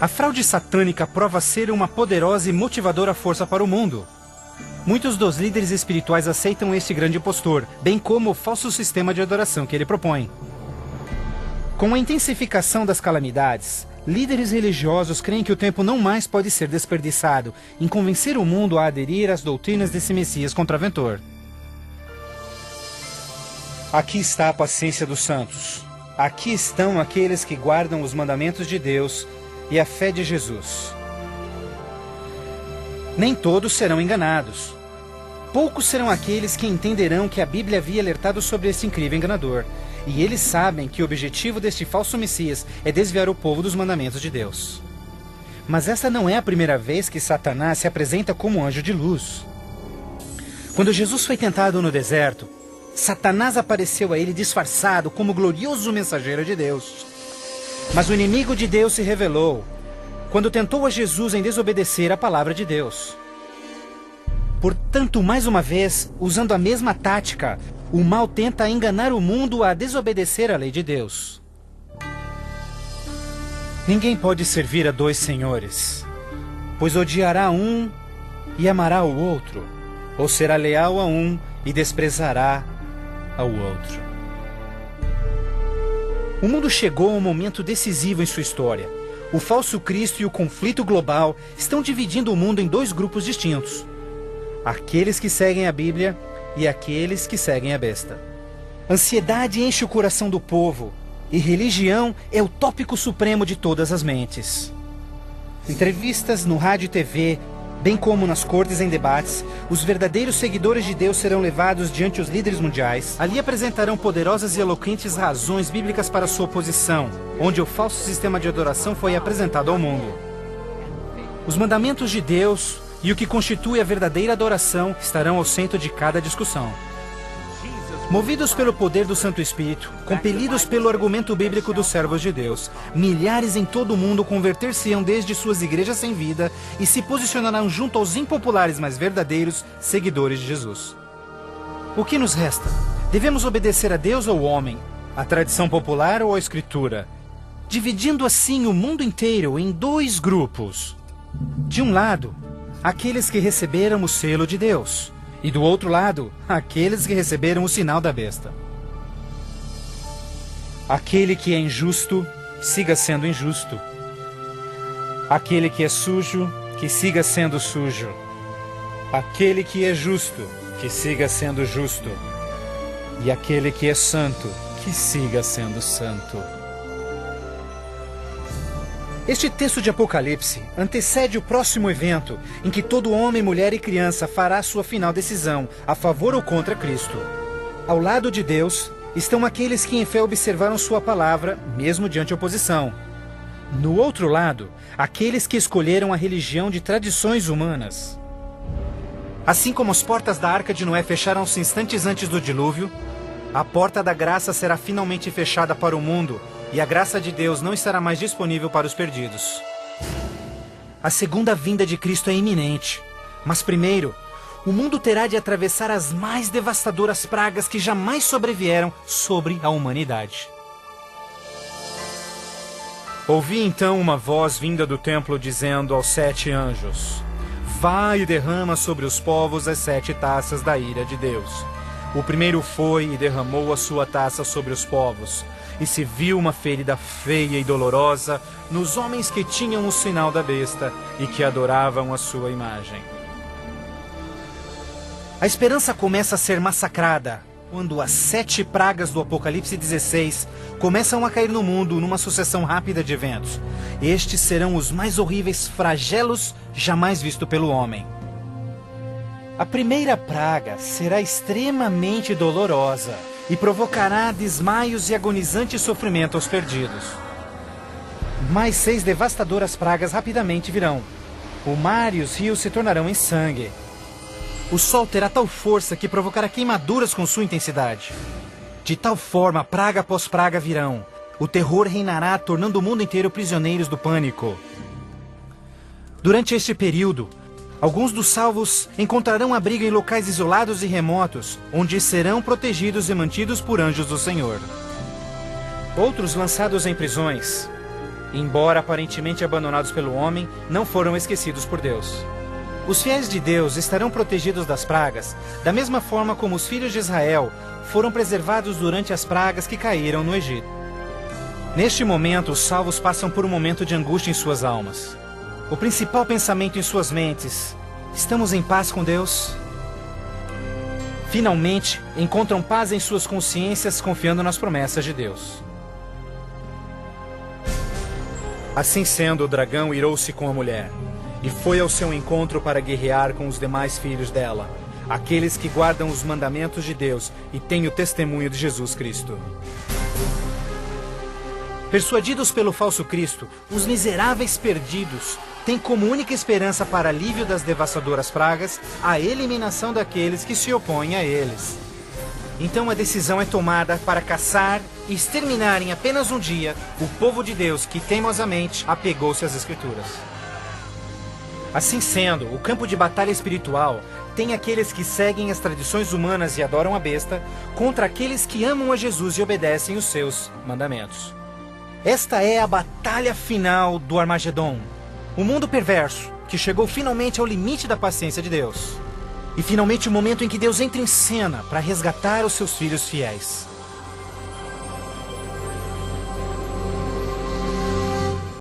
A fraude satânica prova ser uma poderosa e motivadora força para o mundo. Muitos dos líderes espirituais aceitam este grande impostor, bem como o falso sistema de adoração que ele propõe. Com a intensificação das calamidades, líderes religiosos creem que o tempo não mais pode ser desperdiçado em convencer o mundo a aderir às doutrinas desse Messias contraventor. Aqui está a paciência dos santos. Aqui estão aqueles que guardam os mandamentos de Deus e a fé de Jesus. Nem todos serão enganados. Poucos serão aqueles que entenderão que a Bíblia havia alertado sobre esse incrível enganador. E eles sabem que o objetivo deste falso Messias é desviar o povo dos mandamentos de Deus. Mas essa não é a primeira vez que Satanás se apresenta como anjo de luz. Quando Jesus foi tentado no deserto, Satanás apareceu a ele disfarçado como glorioso mensageiro de Deus. Mas o inimigo de Deus se revelou quando tentou a Jesus em desobedecer a palavra de Deus. Portanto, mais uma vez, usando a mesma tática, o mal tenta enganar o mundo a desobedecer a lei de Deus. Ninguém pode servir a dois senhores, pois odiará um e amará o outro, ou será leal a um e desprezará ao outro. O mundo chegou a um momento decisivo em sua história. O falso Cristo e o conflito global estão dividindo o mundo em dois grupos distintos: aqueles que seguem a Bíblia e aqueles que seguem a besta. Ansiedade enche o coração do povo, e religião é o tópico supremo de todas as mentes. Entrevistas no rádio e TV, bem como nas cortes em debates, os verdadeiros seguidores de Deus serão levados diante os líderes mundiais. Ali apresentarão poderosas e eloquentes razões bíblicas para sua oposição, onde o falso sistema de adoração foi apresentado ao mundo. Os mandamentos de Deus e o que constitui a verdadeira adoração estarão ao centro de cada discussão. Movidos pelo poder do Santo Espírito, compelidos pelo argumento bíblico dos servos de Deus, milhares em todo o mundo converter-se-ão desde suas igrejas sem vida e se posicionarão junto aos impopulares, mas verdadeiros seguidores de Jesus. O que nos resta? Devemos obedecer a Deus ou ao homem, à tradição popular ou à Escritura, dividindo assim o mundo inteiro em dois grupos. De um lado, aqueles que receberam o selo de Deus, e do outro lado, aqueles que receberam o sinal da besta. Aquele que é injusto, siga sendo injusto. Aquele que é sujo, que siga sendo sujo. Aquele que é justo, que siga sendo justo. E aquele que é santo, que siga sendo santo. Este texto de Apocalipse antecede o próximo evento, em que todo homem, mulher e criança fará sua final decisão, a favor ou contra Cristo. Ao lado de Deus estão aqueles que em fé observaram sua palavra, mesmo diante oposição. No outro lado, aqueles que escolheram a religião de tradições humanas. Assim como as portas da Arca de Noé fecharam-se instantes antes do dilúvio, a porta da graça será finalmente fechada para o mundo, e a graça de Deus não estará mais disponível para os perdidos. A segunda vinda de Cristo é iminente, mas primeiro, o mundo terá de atravessar as mais devastadoras pragas que jamais sobrevieram sobre a humanidade. Ouvi então uma voz vinda do templo dizendo aos 7 anjos: Vai e derrama sobre os povos as 7 taças da ira de Deus. O primeiro foi e derramou a sua taça sobre os povos, e se viu uma ferida feia e dolorosa nos homens que tinham o sinal da besta e que adoravam a sua imagem. A esperança começa a ser massacrada quando as 7 pragas do Apocalipse 16 começam a cair no mundo numa sucessão rápida de eventos. Estes serão os mais horríveis flagelos jamais vistos pelo homem. A primeira praga será extremamente dolorosa e provocará desmaios e agonizante sofrimento aos perdidos. Mais 6 devastadoras pragas rapidamente virão. O mar e os rios se tornarão em sangue. O sol terá tal força que provocará queimaduras com sua intensidade. De tal forma, praga após praga virão. O terror reinará, tornando o mundo inteiro prisioneiros do pânico. Durante este período, alguns dos salvos encontrarão abrigo em locais isolados e remotos, onde serão protegidos e mantidos por anjos do Senhor. Outros lançados em prisões. embora aparentemente abandonados pelo homem, não foram esquecidos por Deus. Os fiéis de Deus estarão protegidos das pragas, da mesma forma como os filhos de Israel foram preservados durante as pragas que caíram no Egito. Neste momento, os salvos passam por um momento de angústia em suas almas. O principal pensamento em suas mentes: estamos em paz com Deus? Finalmente, encontram paz em suas consciências, confiando nas promessas de Deus. Assim sendo, o dragão irou-se com a mulher e foi ao seu encontro para guerrear com os demais filhos dela, aqueles que guardam os mandamentos de Deus e têm o testemunho de Jesus Cristo. Persuadidos pelo falso Cristo, os miseráveis perdidos têm como única esperança para alívio das devastadoras pragas a eliminação daqueles que se opõem a eles. Então a decisão é tomada para caçar e exterminar em apenas um dia o povo de Deus que teimosamente apegou-se às Escrituras. Assim sendo, o campo de batalha espiritual tem aqueles que seguem as tradições humanas e adoram a besta, contra aqueles que amam a Jesus e obedecem os seus mandamentos. Esta é a batalha final do Armagedon, o mundo perverso que chegou finalmente ao limite da paciência de Deus. E finalmente o momento em que Deus entra em cena para resgatar os seus filhos fiéis.